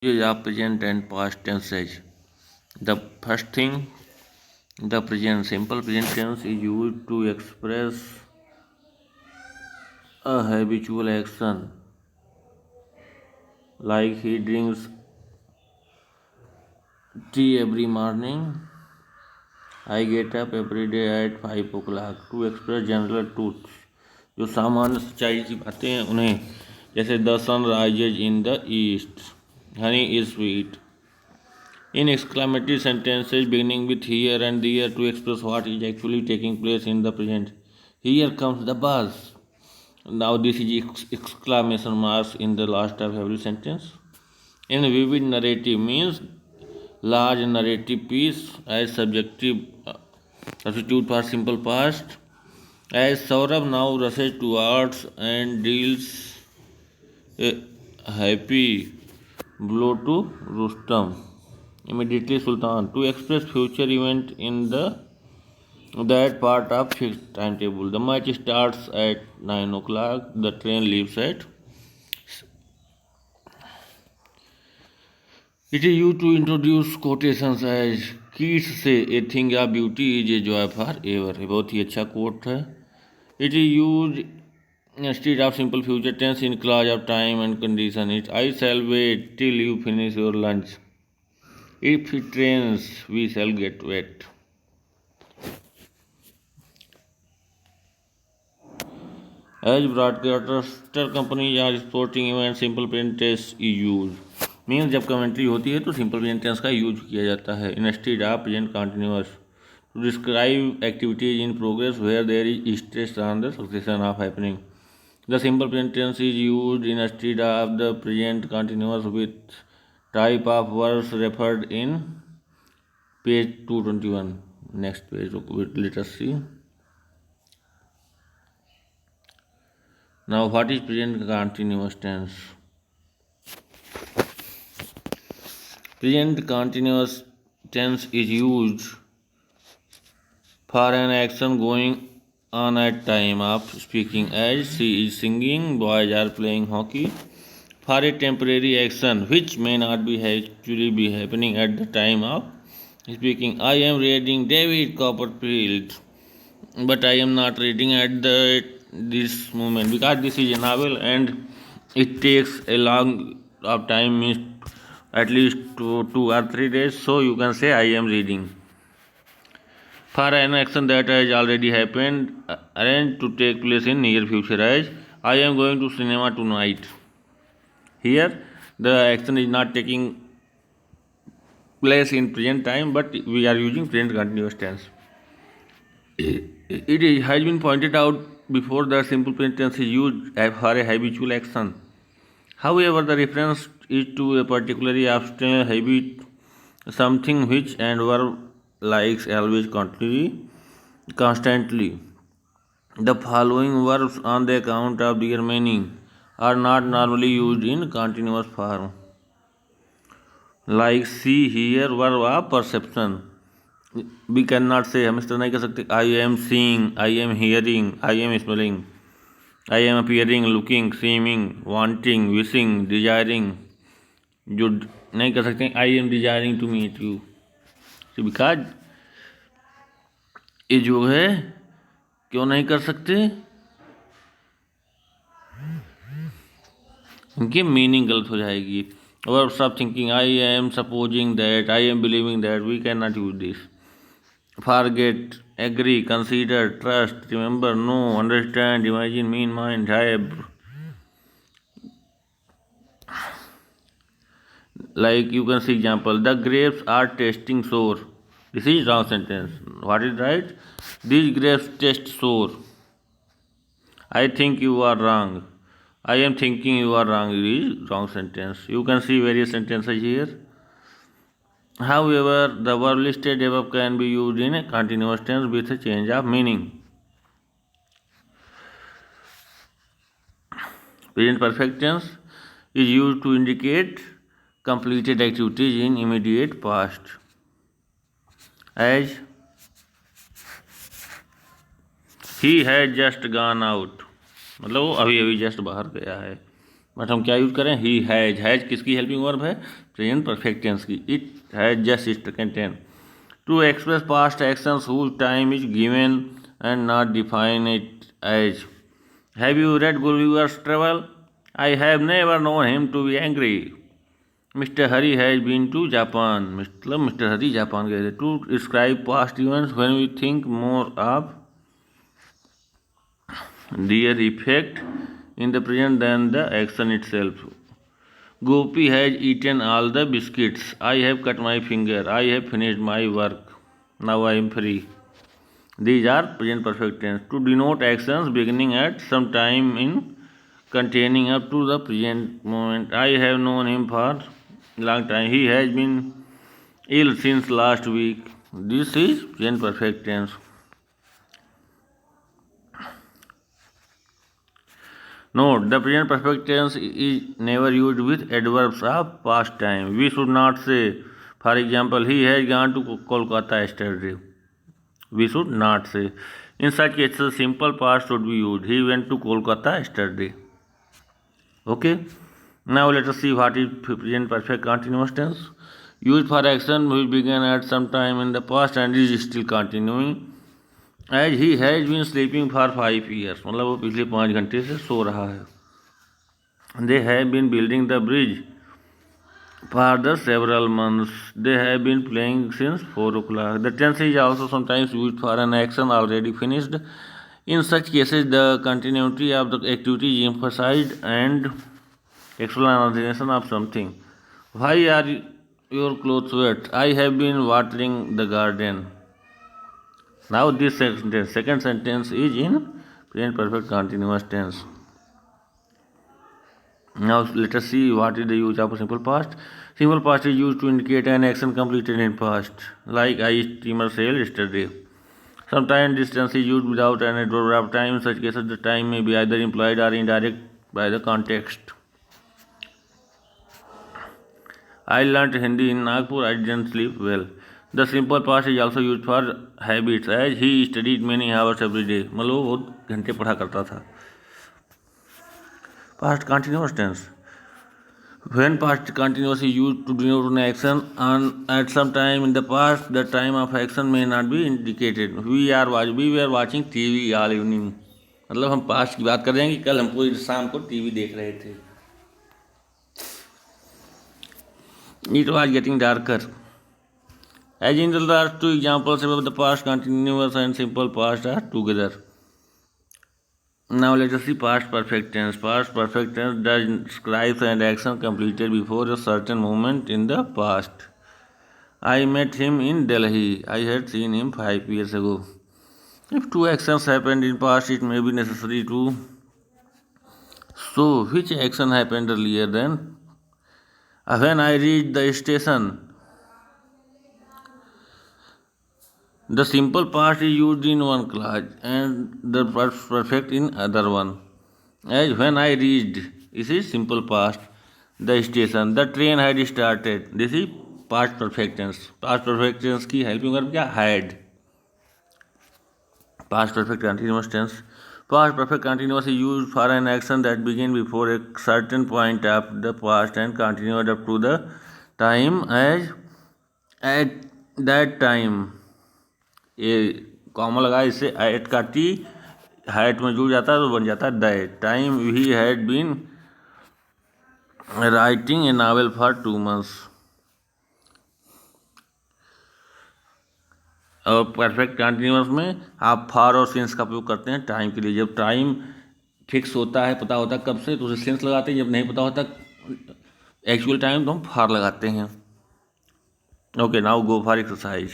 Use of present and past tenses. The first thing, the present simple present tense is used to express a habitual action, like he drinks tea every morning. I get up every day at 5 o'clock. To express general truths, जो सामान्य सच्चाई की बातें हैं उन्हें, जैसे the sun rises in the east, honey is sweet. In exclamatory sentences beginning with here and there to express what is actually taking place in the present. Here comes the bus. Now this is exclamation marks in the last of every sentence. In vivid narrative means large narrative piece as subjective substitute for simple past. As Saurabh now rushes towards and deals a happy blow to Rustam. Immediately Sultan. To express future event in that part of fixed timetable. The match starts at 9 o'clock. The train leaves at. It is used to introduce quotations as Keats say a thing of beauty is a joy for ever. बहुत ही अच्छा quote है. It is used instead of simple future tense in clause of time and condition. It I shall wait till you finish your lunch. If it rains, we shall get wet. As broadcaster companies are sporting events, simple present tense is used. Means जब commentary होती है तो simple present tense का use किया जाता है instead of present continuous to describe activities in progress where there is stress on the succession of happening. The simple present tense is used instead of the present continuous with type of verbs referred in page 221. Next page let us see. Now what is present continuous tense? Present continuous tense is used for an action going on at time of speaking, as she is singing, boys are playing hockey. For a temporary action which may not be actually be happening at the time of speaking, I am reading David Copperfield, but I am not reading at this moment because this is a novel and it takes a long of time, means at least 2 or 3 days, so you can say I am reading. For an action that has already happened, arranged to take place in near future, as I am going to cinema tonight. Here the action is not taking place in present time, but we are using present continuous tense. It has been pointed out before that simple present tense is used for a habitual action. However, the reference is to a particularly abstract habit, something which and verb likes always constantly. The following verbs, on the account of their meaning, are not normally used in continuous form. Like see, hear, verb of perception. We cannot say, हम इस तरह नहीं कह सकते I am seeing, I am hearing, I am smelling. I am appearing, looking, seeming, wanting, wishing, desiring. जो नहीं कर सकते I am desiring to meet you, because ये जो है क्यों नहीं कर सकते, इनकी मीनिंग गलत हो जाएगी. और सब thinking I am supposing that, I am believing that, we can not use this. Forget, agree, consider, trust, remember, know, understand, imagine, mean, mind, have. Like you can see example, the grapes are tasting sour. This is wrong sentence. What is right? These grapes taste sour. I think you are wrong. I am thinking you are wrong. It is wrong sentence. You can see various sentences here. However, the verb listed above can be used in a continuous tense with a change of meaning. Present perfect tense is used to indicate completed activities in immediate past, as he has just gone out, मतलब वो अभी अभी just बाहर गया है. But हम क्या use करें, ही हैज। हैज किसकी हेल्पिंग वर्ब है, प्रेजेंट परफेक्ट टेंस की। It has just struck ten. To express past actions whose time is given and not definite as. Have you read Gulliver's travel? I have never known him to be angry. Mister Hari has been to Japan, मतलब mister Hari Japan गए थे। To describe past events when we think more of their effect in the present than the action itself. Gopi has eaten all the biscuits. I have cut my finger. I have finished my work. Now I am free. These are present perfect tense. To denote actions beginning at some time in containing up to the present moment. I have known him for a long time. He has been ill since last week. This is present perfect tense. Note, the present perfect tense is never used with adverbs of past time. We should not say, for example, he has gone to Kolkata yesterday. We should not say. In such cases, simple past should be used. He went to Kolkata yesterday. Okay. Now let us see what is present perfect continuous tense. Used for action which began at some time in the past and is still continuing. As he has been sleeping for 5 years, मतलब वो पिछले 5 घंटे से सो रहा है। They have been building the bridge for the several months. They have been playing since 4 o'clock। The tense is also sometimes used for an action already finished. In such cases the continuity of the activity is emphasised and explanation of something. Why are your clothes wet? I have been watering the garden. Now this second sentence is in present perfect continuous tense. Now let us see what is the use of simple past. Simple past is used to indicate an action completed in past. Like I steamer sailed yesterday. Sometimes this tense is used without an adverb of time. In such cases the time may be either implied or indirect by the context. I learnt Hindi in Nagpur. I didn't sleep well. The simple past is also used for habits, as he studied many hours every day. मतलब वो बहुत घंटे पढ़ा करता था। Past continuous tense. When past continuous is used to denote an action at some time in the past, the time of action may not be indicated. We were watching TV all evening. मतलब हम past की बात कर रहे हैं कि कल हम पूरी शाम को टीवी देख रहे थे। It was getting darker. As in the last two examples above, the past continuous and simple past are together. Now let us see past perfect tense. Past perfect tense describes an action completed before a certain moment in the past. I met him in Delhi. I had seen him 5 years ago. If two actions happened in past, it may be necessary to show which action happened earlier than. When I reached the station, the simple past is used in one clause and the perfect in other one. As when I reached, this is simple past, the station, the train had started. This is past perfect tense. Past perfect tense की helping verb क्या, had. Past perfect continuous tense. Past perfect continuous is used for an action that began before a certain point of the past and continued up to the time as at that time. ये comma लगा, इससे eight का T hat में जुड़ जाता है तो बन जाता है that time he had been writing a novel for 2 months। और परफेक्ट कंटिन्यूअस में आप फॉर और सिंस का उपयोग करते हैं टाइम के लिए। जब टाइम फिक्स होता है, पता होता है कब से, तो उसे सिंस लगाते हैं। जब नहीं पता होता एक्चुअल टाइम तो हम फॉर लगाते हैं। Okay, now go for exercise.